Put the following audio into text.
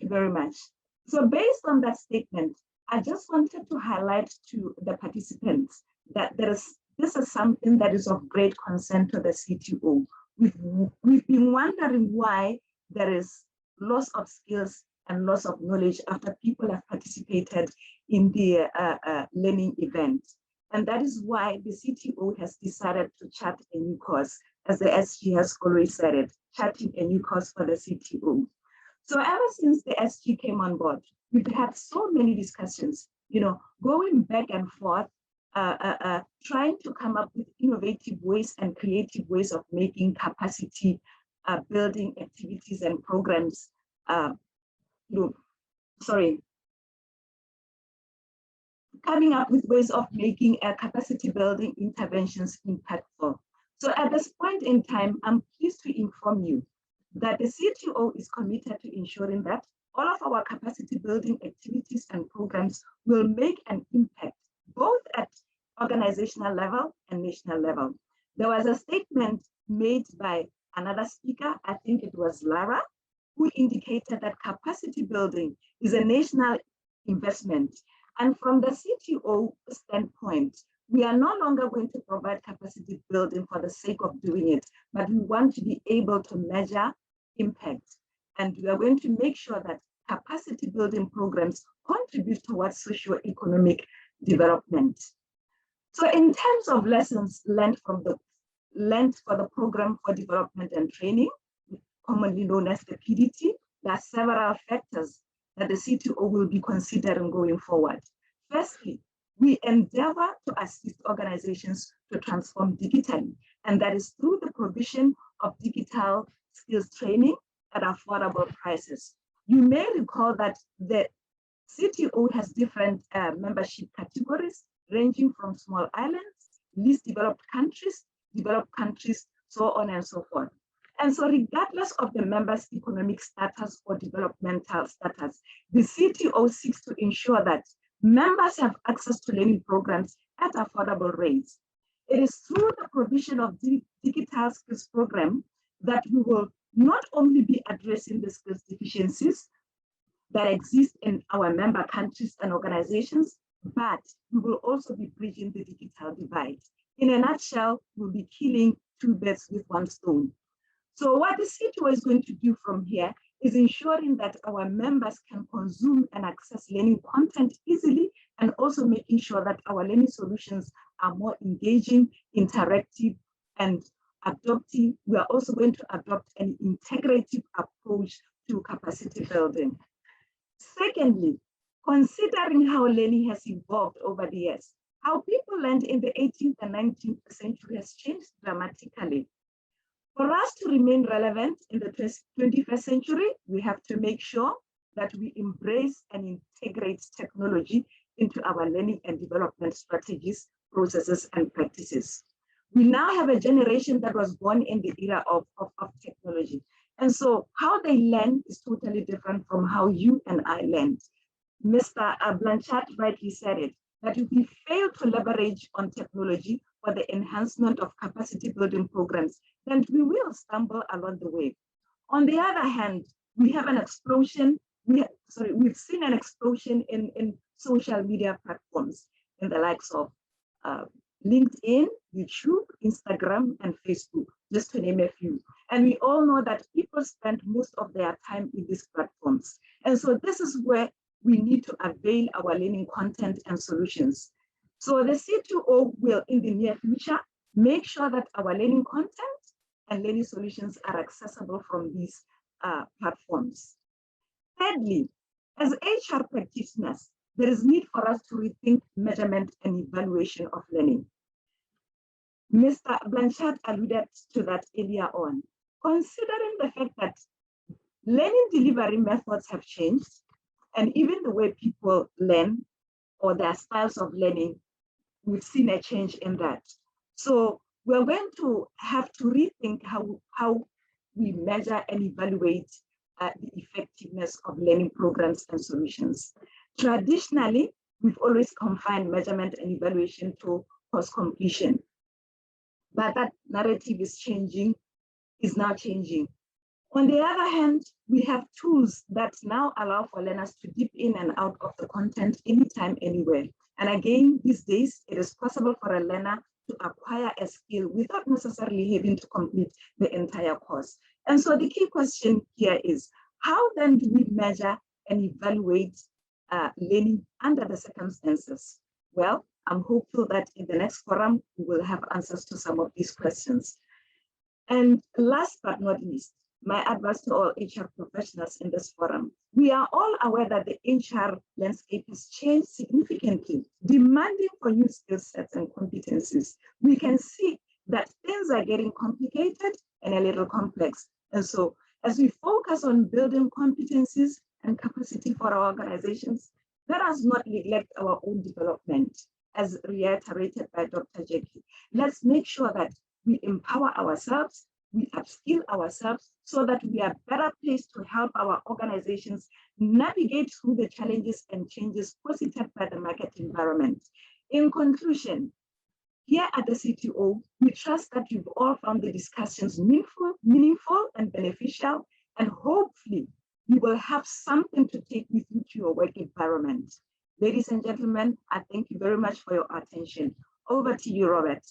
you very much. So based on that statement, I just wanted to highlight to the participants that this is something that is of great concern to the CTO. We've been wondering why there is loss of skills and loss of knowledge after people have participated in the learning event. And that is why the CTO has decided to chart a new course, as the SG has already said it, charting a new course for the CTO. So ever since the SG came on board, we've had so many discussions, going back and forth, trying to come up with innovative ways and creative ways of making capacity building activities and programs, coming up with ways of making capacity building interventions impactful. So at this point in time, I'm pleased to inform you that the CTO is committed to ensuring that all of our capacity building activities and programs will make an impact, both at organizational level and national level. There was a statement made by another speaker, I think it was Lara, who indicated that capacity building is a national investment. And from the CTO standpoint, we are no longer going to provide capacity building for the sake of doing it, but we want to be able to measure impact. And we are going to make sure that capacity building programs contribute towards socio-economic development. So in terms of lessons learned for the Program for Development and Training, commonly known as the PDT, there are several factors that the CTO will be considering going forward. Firstly, we endeavor to assist organizations to transform digitally, and that is through the provision of digital skills training at affordable prices. You may recall that the CTO has different membership categories, ranging from small islands, least developed countries, so on and so forth. And so regardless of the members' economic status or developmental status, the CTO seeks to ensure that members have access to learning programs at affordable rates. It is through the provision of the digital skills program that we will not only be addressing the skills deficiencies that exist in our member countries and organizations, but we will also be bridging the digital divide. In a nutshell, we'll be killing two birds with one stone. So what the CTO is going to do from here is ensuring that our members can consume and access learning content easily, and also making sure that our learning solutions are more engaging, interactive, and adoptive. We are also going to adopt an integrative approach to capacity building. Secondly, considering how learning has evolved over the years, how people learned in the 18th and 19th century has changed dramatically. For us to remain relevant in the 21st century, we have to make sure that we embrace and integrate technology into our learning and development strategies, processes, and practices. We now have a generation that was born in the era of technology. And so how they learn is totally different from how you and I learned. Mr. Blanchard rightly said it, that if we fail to leverage on technology for the enhancement of capacity building programs, then we will stumble along the way. On the other hand, we have an explosion, we've seen an explosion in social media platforms in the likes of LinkedIn, YouTube, Instagram, and Facebook, just to name a few. And we all know that people spend most of their time in these platforms. And so this is where we need to avail our learning content and solutions. So the CTO will, in the near future, make sure that our learning content and learning solutions are accessible from these platforms. Thirdly, as HR practitioners, there is need for us to rethink measurement and evaluation of learning. Mr. Blanchard alluded to that earlier on. Considering the fact that learning delivery methods have changed, and even the way people learn or their styles of learning, we've seen a change in that. So we're going to have to rethink how we measure and evaluate the effectiveness of learning programs and solutions. Traditionally, we've always confined measurement and evaluation to course completion, but that narrative is now changing. On the other hand, we have tools that now allow for learners to dip in and out of the content anytime, anywhere. And again, these days, it is possible for a learner to acquire a skill without necessarily having to complete the entire course. And so the key question here is, how then do we measure and evaluate learning under the circumstances? Well, I'm hopeful that in the next forum, we will have answers to some of these questions. And last but not least, my advice to all HR professionals in this forum: we are all aware that the HR landscape has changed significantly, demanding for new skill sets and competencies. We can see that things are getting complicated and a little complex. And so as we focus on building competencies and capacity for our organizations, let us not neglect our own development, as reiterated by Dr. Jackie. Let's make sure that we empower ourselves, we upskill ourselves so that we are better placed to help our organizations navigate through the challenges and changes posited by the market environment. In conclusion, here at the CTO, we trust that you've all found the discussions meaningful and beneficial, and hopefully you will have something to take with you to your work environment. Ladies and gentlemen, I thank you very much for your attention. Over to you, Robert.